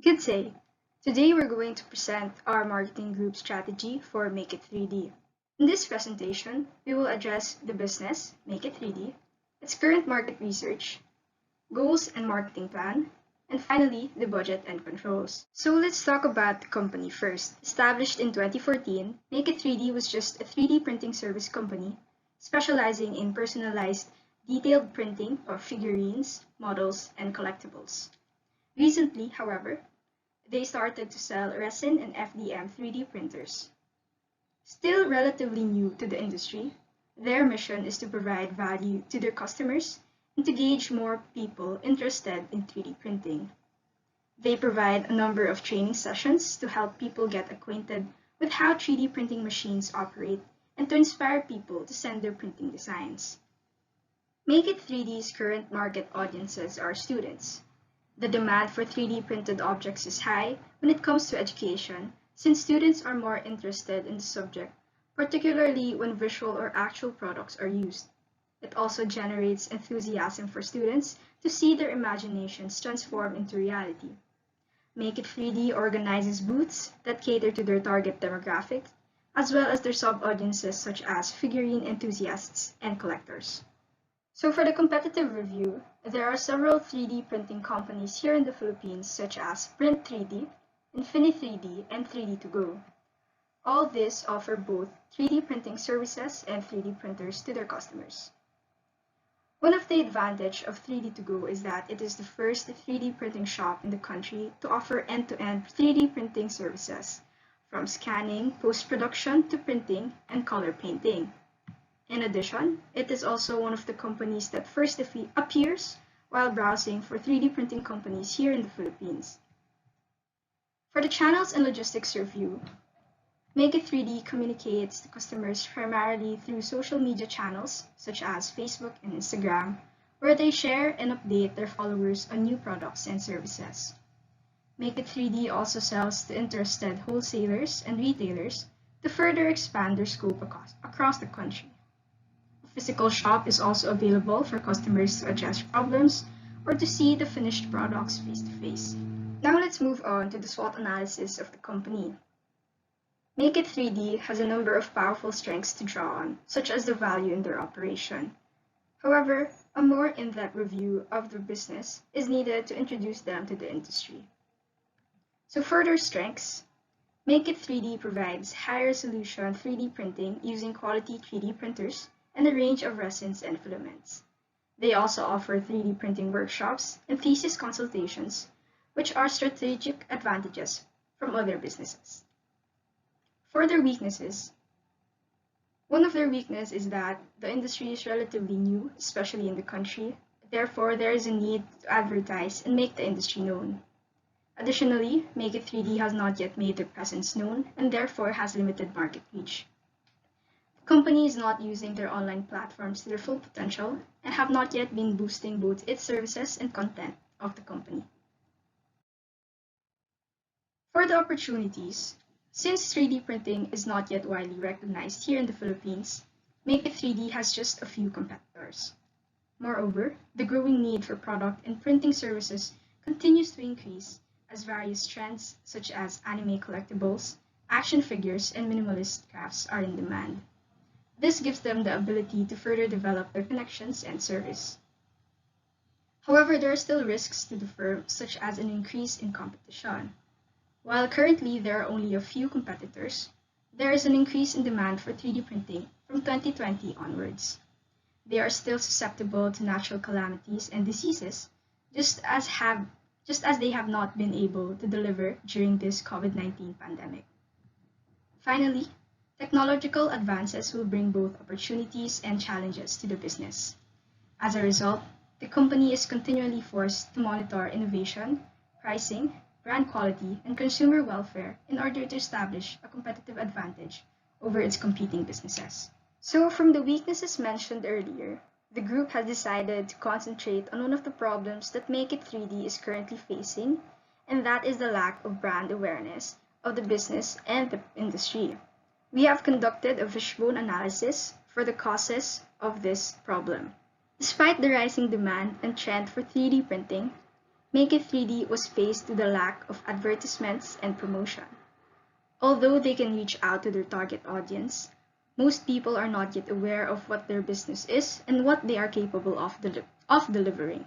Good day. Today we're going to present our marketing group strategy for Make It 3D. In this presentation, we will address the business, Make It 3D, its current market research, goals and marketing plan, and finally, the budget and controls. So let's talk about the company first. Established in 2014, Make It 3D was just a 3D printing service company specializing in personalized, detailed printing of figurines, models, and collectibles. Recently, however, they started to sell resin and FDM 3D printers. Still relatively new to the industry, their mission is to provide value to their customers and to gauge more people interested in 3D printing. They provide a number of training sessions to help people get acquainted with how 3D printing machines operate and to inspire people to send their printing designs. Make It 3D's current market audiences are students. The demand for 3D printed objects is high when it comes to education, since students are more interested in the subject, particularly when visual or actual products are used. It also generates enthusiasm for students to see their imaginations transform into reality. Make It 3D organizes booths that cater to their target demographic, as well as their sub-audiences such as figurine enthusiasts and collectors. So for the competitive review, there are several 3D printing companies here in the Philippines such as Print 3D, Infinity 3D, and 3D2Go. All this offer both 3D printing services and 3D printers to their customers. One of the advantages of 3D2Go is that it is the first 3D printing shop in the country to offer end-to-end 3D printing services, from scanning, post-production to printing, and color painting. In addition, it is also one of the companies that first appears while browsing for 3D printing companies here in the Philippines. For the channels and logistics review, Make It 3D communicates to customers primarily through social media channels such as Facebook and Instagram, where they share and update their followers on new products and services. Make It 3D also sells to interested wholesalers and retailers to further expand their scope across the country. Physical shop is also available for customers to address problems or to see the finished products face to face. Now let's move on to the SWOT analysis of the company. Make It 3D has a number of powerful strengths to draw on, such as the value in their operation. However, a more in-depth review of the business is needed to introduce them to the industry. So further strengths, Make It 3D provides high-resolution 3D printing using quality 3D printers and a range of resins and filaments. They also offer 3D printing workshops and thesis consultations, which are strategic advantages from other businesses. For their weaknesses, one of their weaknesses is that the industry is relatively new, especially in the country. Therefore, there is a need to advertise and make the industry known. Additionally, Make It 3D has not yet made their presence known and therefore has limited market reach. The company is not using their online platforms to their full potential and have not yet been boosting both its services and content of the company. For the opportunities, since 3D printing is not yet widely recognized here in the Philippines, Make It 3D has just a few competitors. Moreover, the growing need for product and printing services continues to increase as various trends such as anime collectibles, action figures, and minimalist crafts are in demand. This gives them the ability to further develop their connections and service. However, there are still risks to the firm, such as an increase in competition. While currently there are only a few competitors, there is an increase in demand for 3D printing from 2020 onwards. They are still susceptible to natural calamities and diseases, just as they have not been able to deliver during this COVID-19 pandemic. Finally, technological advances will bring both opportunities and challenges to the business. As a result, the company is continually forced to monitor innovation, pricing, brand quality, and consumer welfare in order to establish a competitive advantage over its competing businesses. So from the weaknesses mentioned earlier, the group has decided to concentrate on one of the problems that Make It 3D is currently facing, and that is the lack of brand awareness of the business and the industry. We have conducted a wishbone analysis for the causes of this problem. Despite the rising demand and trend for 3D printing, Make It 3D was faced with the lack of advertisements and promotion. Although they can reach out to their target audience, most people are not yet aware of what their business is and what they are capable of delivering.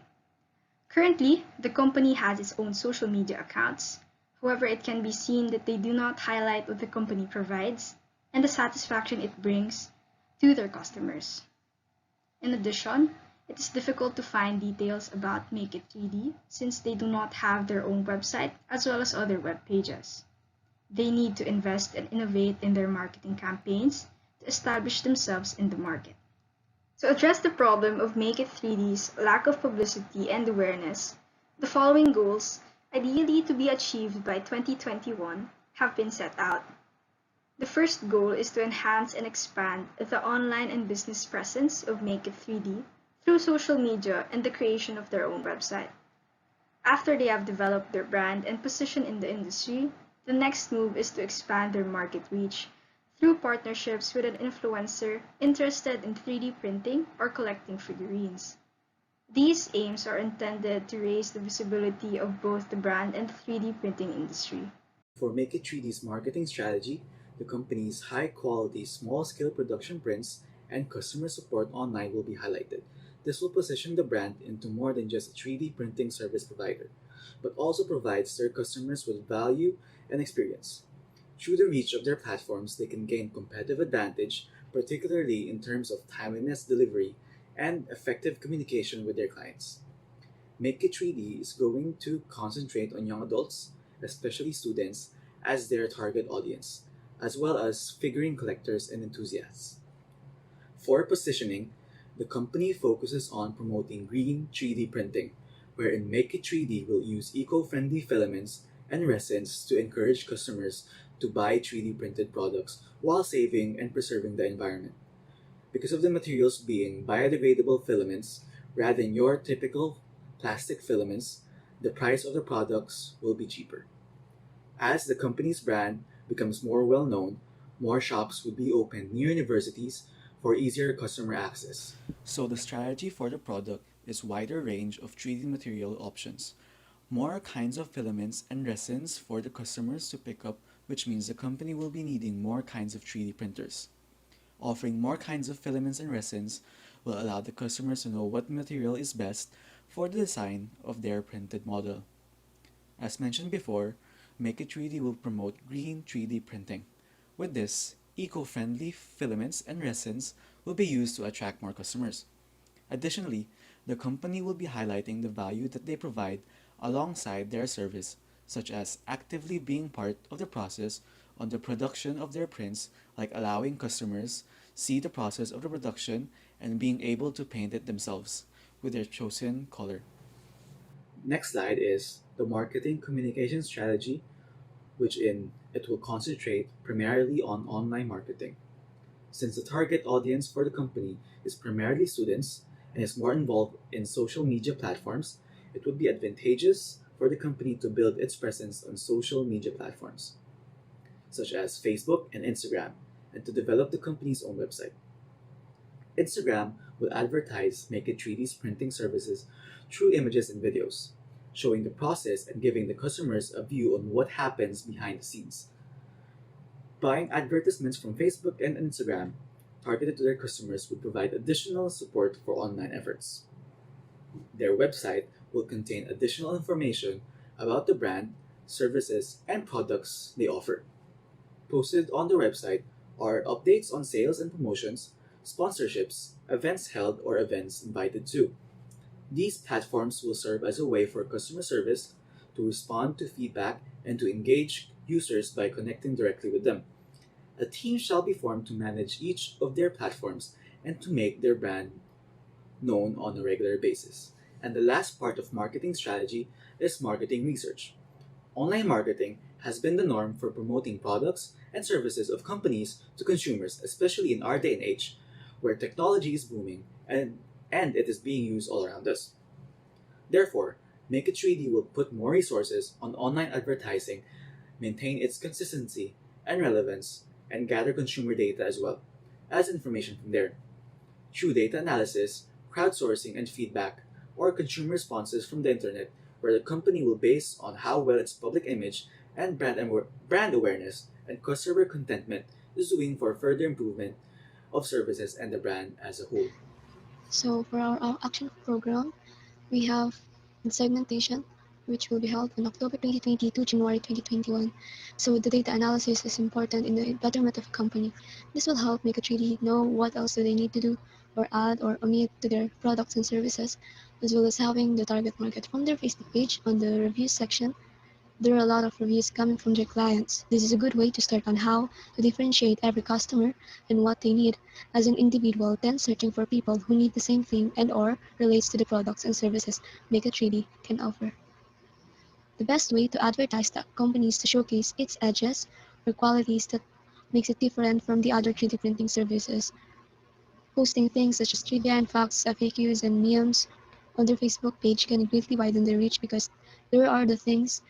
Currently, the company has its own social media accounts. However, it can be seen that they do not highlight what the company provides and the satisfaction it brings to their customers. In addition, it is difficult to find details about Make It 3D since they do not have their own website as well as other web pages. They need to invest and innovate in their marketing campaigns to establish themselves in the market. To address the problem of Make It 3D's lack of publicity and awareness, the following goals, ideally to be achieved by 2021, have been set out. The first goal is to enhance and expand the online and business presence of Make It 3D through social media and the creation of their own website. After they have developed their brand and position in the industry, the next move is to expand their market reach through partnerships with an influencer interested in 3D printing or collecting figurines. These aims are intended to raise the visibility of both the brand and the 3D printing industry. For Make It 3D's marketing strategy, the company's high-quality, small-scale production prints and customer support online will be highlighted. This will position the brand into more than just a 3D printing service provider, but also provides their customers with value and experience. Through the reach of their platforms, they can gain competitive advantage, particularly in terms of timeliness delivery and effective communication with their clients. Make It 3D is going to concentrate on young adults, especially students, as their target audience, as well as figurine collectors and enthusiasts. For positioning, the company focuses on promoting green 3D printing, wherein Make It 3D will use eco-friendly filaments and resins to encourage customers to buy 3D printed products while saving and preserving the environment. Because of the materials being biodegradable filaments rather than your typical plastic filaments, the price of the products will be cheaper. As the company's brand becomes more well known, more shops would be opened near universities for easier customer access. So the strategy for the product is wider range of 3D material options, more kinds of filaments and resins for the customers to pick up, which means the company will be needing more kinds of 3D printers. Offering more kinds of filaments and resins will allow the customers to know what material is best for the design of their printed model. As mentioned before, Make It 3D will promote green 3D printing. With this, eco-friendly filaments and resins will be used to attract more customers. Additionally, the company will be highlighting the value that they provide alongside their service, such as actively being part of the process on the production of their prints, like allowing customers see the process of the production and being able to paint it themselves with their chosen color. Next slide is the marketing communication strategy, which in it will concentrate primarily on online marketing. Since the target audience for the company is primarily students and is more involved in social media platforms, it would be advantageous for the company to build its presence on social media platforms, such as Facebook and Instagram, and to develop the company's own website. Instagram will advertise Make It 3D's printing services through images and videos, showing the process and giving the customers a view on what happens behind the scenes. Buying advertisements from Facebook and Instagram targeted to their customers would provide additional support for online efforts. Their website will contain additional information about the brand, services, and products they offer. Posted on the website are updates on sales and promotions, sponsorships, events held, or events invited to. These platforms will serve as a way for customer service to respond to feedback and to engage users by connecting directly with them. A team shall be formed to manage each of their platforms and to make their brand known on a regular basis. And the last part of marketing strategy is marketing research. Online marketing has been the norm for promoting products and services of companies to consumers, especially in our day and age, where technology is booming and it is being used all around us. Therefore, Make It 3D will put more resources on online advertising, maintain its consistency and relevance, and gather consumer data as well as information from there. Through data analysis, crowdsourcing and feedback, or consumer responses from the internet, where the company will base on how well its public image and brand awareness and customer contentment is doing for further improvement of services and the brand as a whole. So for our action program, we have the segmentation, which will be held on October 2020 to January 2021. So the data analysis is important in the betterment of a company. This will help make a 3D know what else do they need to do or add or omit to their products and services, as well as having the target market from their Facebook page on the reviews section. There are a lot of reviews coming from their clients. This is a good way to start on how to differentiate every customer and what they need as an individual, then searching for people who need the same thing and or relates to the products and services Make It 3D can offer. The best way to advertise the company is to showcase its edges or qualities that makes it different from the other 3D printing services. Posting things such as trivia and facts, FAQs, and memes on their Facebook page can greatly widen their reach because there are the things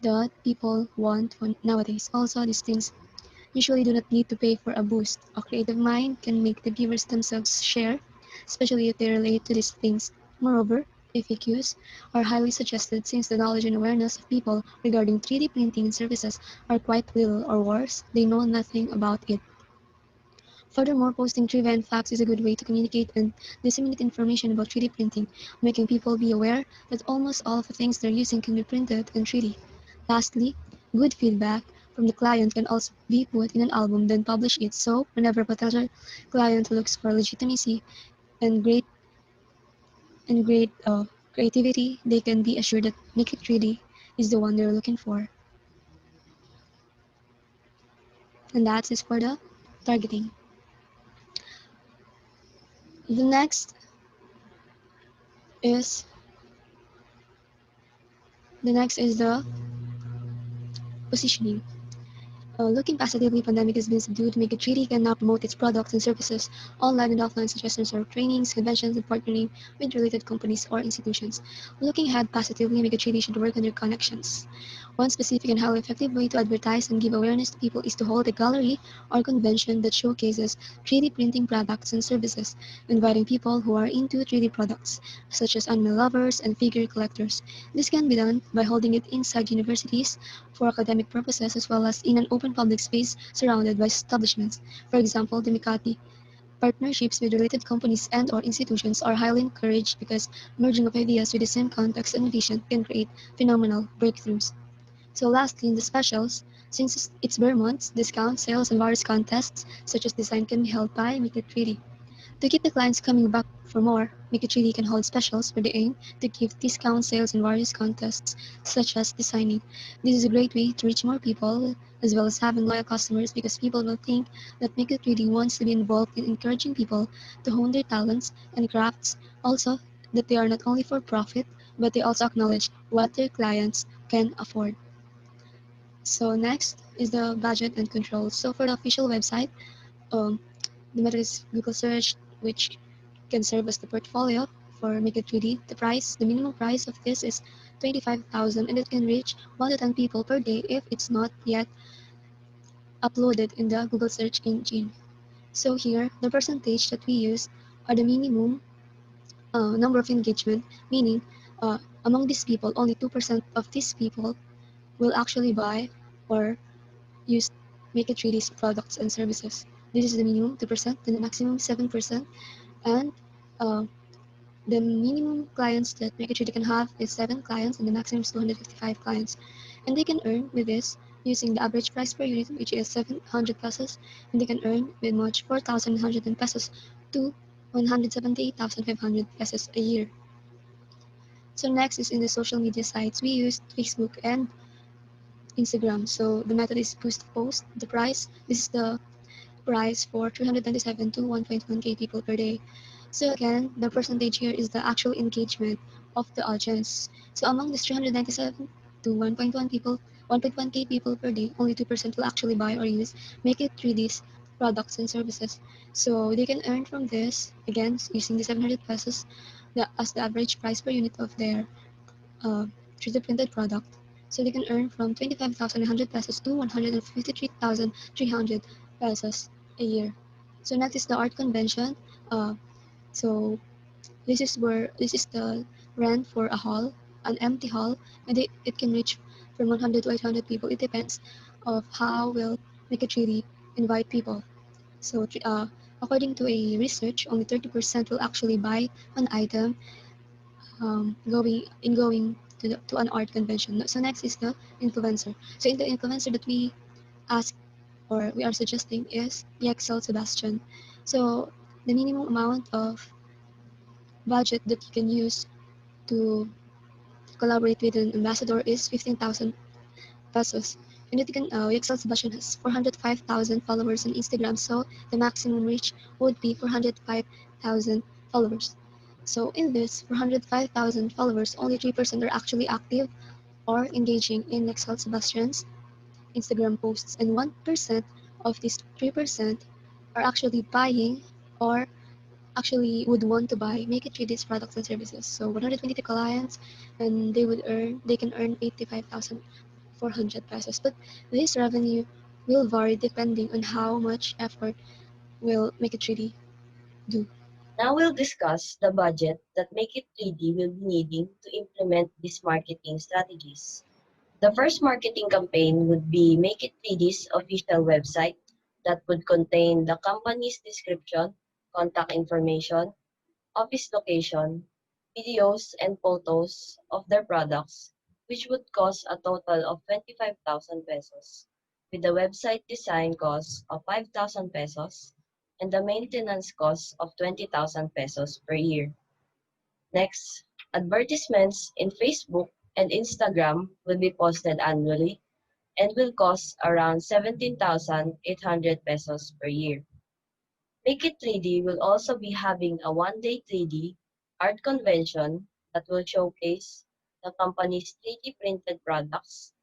that people want nowadays. Also, these things usually do not need to pay for a boost. A creative mind can make the viewers themselves share, especially if they relate to these things. Moreover, FAQs are highly suggested since the knowledge and awareness of people regarding 3D printing services are quite little or worse, they know nothing about it. Furthermore, posting trivia and facts is a good way to communicate and disseminate information about 3D printing, making people be aware that almost all of the things they're using can be printed in 3D. Lastly, good feedback from the client can also be put in an album then publish it so whenever a potential client looks for legitimacy and great creativity, they can be assured that Make It 3D is the one they're looking for. And that's it for the targeting. The is next is the positioning. Looking positively, pandemic has been subdued to make it 3D can now promote its products and services online and offline, such as in trainings, conventions, and partnering with related companies or institutions. Looking ahead positively, make it 3D should work on your connections. One specific and highly effective way to advertise and give awareness to people is to hold a gallery or convention that showcases 3D printing products and services, inviting people who are into 3D products, such as anime lovers and figure collectors. This can be done by holding it inside universities for academic purposes as well as in an open public space surrounded by establishments. For example, the Mikati partnerships with related companies and or institutions are highly encouraged because merging of ideas with the same context and vision can create phenomenal breakthroughs. So lastly, in the specials, since it's bare months, discounts, sales, and various contests such as design can be held by Make It 3D. To keep the clients coming back for more, Make It 3D can hold specials where they aim to give discount sales in various contests such as designing. This is a great way to reach more people as well as having loyal customers because people will think that Make It 3D wants to be involved in encouraging people to hone their talents and crafts. Also, that they are not only for profit, but they also acknowledge what their clients can afford. So next is the budget and control. So for the official website, um, the method is Google search, which can serve as the portfolio for Make It 3D. The minimum price of this is 25,000 and it can reach 1 to 10 people per day if it's not yet uploaded in the Google search engine. So here, the percentage that we use are the minimum number of engagement, meaning among these people, only 2% of these people will actually buy or use Make It 3D's products and services. This is the minimum 2%, then the maximum 7%, and uh, the minimum clients that Make It 3D can have is 7 clients, and the maximum is 255 clients. And they can earn with this using the average price per unit, which is 700 pesos, and they can earn with much 4,110 pesos to 178,500 pesos a year. So next is in the social media sites. We use Facebook and Instagram. So the method is boost post. This is the price for 397 to 1.1k people per day. So again, the percentage here is the actual engagement of the audience. So among this 397 to 1.1k people per day, only 2% will actually buy or use Make It 3D's products and services. So they can earn from this, again, using the 700 pesos as the average price per unit of their 3D printed product. So they can earn from 25,100 pesos to 153,300 pesos a year. So next is the art convention. So this is the rent for a hall an empty hall, and it can reach from 100 to 800 people. It depends of how will Make It 3D invite people. So, according to a research, only 30% will actually buy an item going to an art convention. So next is the influencer. So in the influencer that we ask or we are suggesting is Yexel Sebastian. So the minimum amount of budget that you can use to collaborate with an ambassador is 15,000 pesos. And you can, Yexel Sebastian has 405,000 followers on Instagram, so the maximum reach would be 405,000 followers. So in this 405,000 followers, only 3% are actually active or engaging in Yexel Sebastian's Instagram posts, and 1% of these 3% are actually buying or actually would want to buy Make It 3D's products and services. So 120 clients, and they can earn 85,400 pesos. But this revenue will vary depending on how much effort will Make It 3D do. Now we'll discuss the budget that Make It 3D will be needing to implement these marketing strategies. The first marketing campaign would be Make It 3D's official website that would contain the company's description, contact information, office location, videos, and photos of their products, which would cost a total of 25,000 pesos, with the website design cost of 5,000 pesos and the maintenance cost of 20,000 pesos per year. Next, advertisements in Facebook and Instagram will be posted annually and will cost around 17,800 pesos per year. Make It 3D will also be having a one-day 3D art convention that will showcase the company's 3D printed products,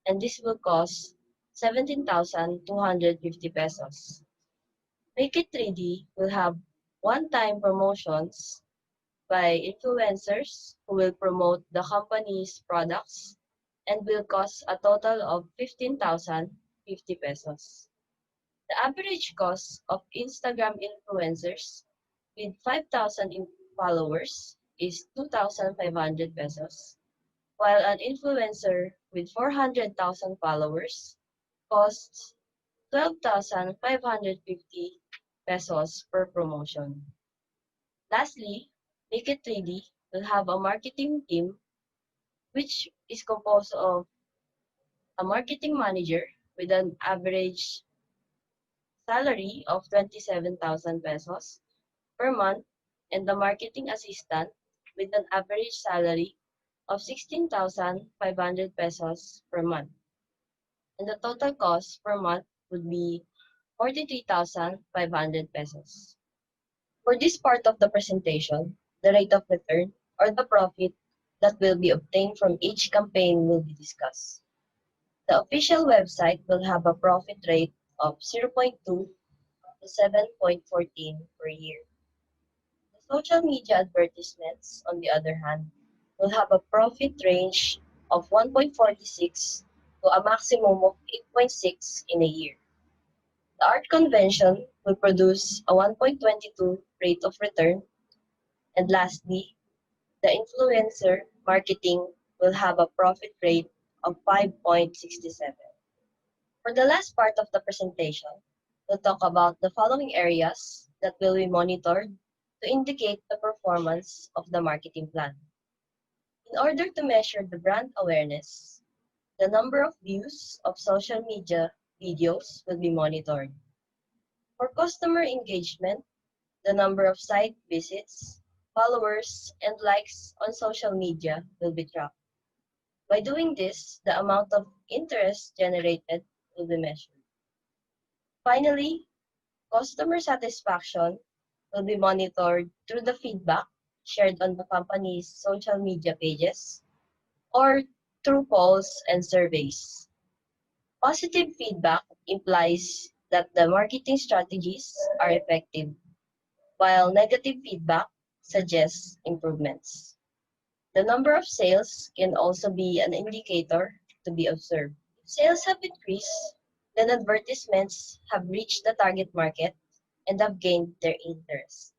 and this will cost 17,250 pesos. Make It 3D will have one-time promotions by influencers who will promote the company's products and will cost a total of 15,050 pesos. The average cost of Instagram influencers with 5,000 followers is 2,500 pesos, while an influencer with 400,000 followers costs 12,550 pesos per promotion. Lastly, Make It 3D will have a marketing team which is composed of a marketing manager with an average salary of 27,000 pesos per month and the marketing assistant with an average salary of 16,500 pesos per month. And the total cost per month would be 43,500 pesos. For this part of the presentation, the rate of return or the profit that will be obtained from each campaign will be discussed. The official website will have a profit rate of 0.2 to 7.14 per year. The social media advertisements, on the other hand, will have a profit range of 1.46 to a maximum of 8.6 in a year. The art convention will produce a 1.22 rate of return. And lastly, the influencer marketing will have a profit rate of 5.67. For the last part of the presentation, we'll talk about the following areas that will be monitored to indicate the performance of the marketing plan. In order to measure the brand awareness, the number of views of social media videos will be monitored. For customer engagement, the number of site visits, followers, and likes on social media will be tracked. By doing this, the amount of interest generated will be measured. Finally, customer satisfaction will be monitored through the feedback shared on the company's social media pages or through polls and surveys. Positive feedback implies that the marketing strategies are effective, while negative feedback suggests improvements. The number of sales can also be an indicator to be observed. If sales have increased, then advertisements have reached the target market and have gained their interest.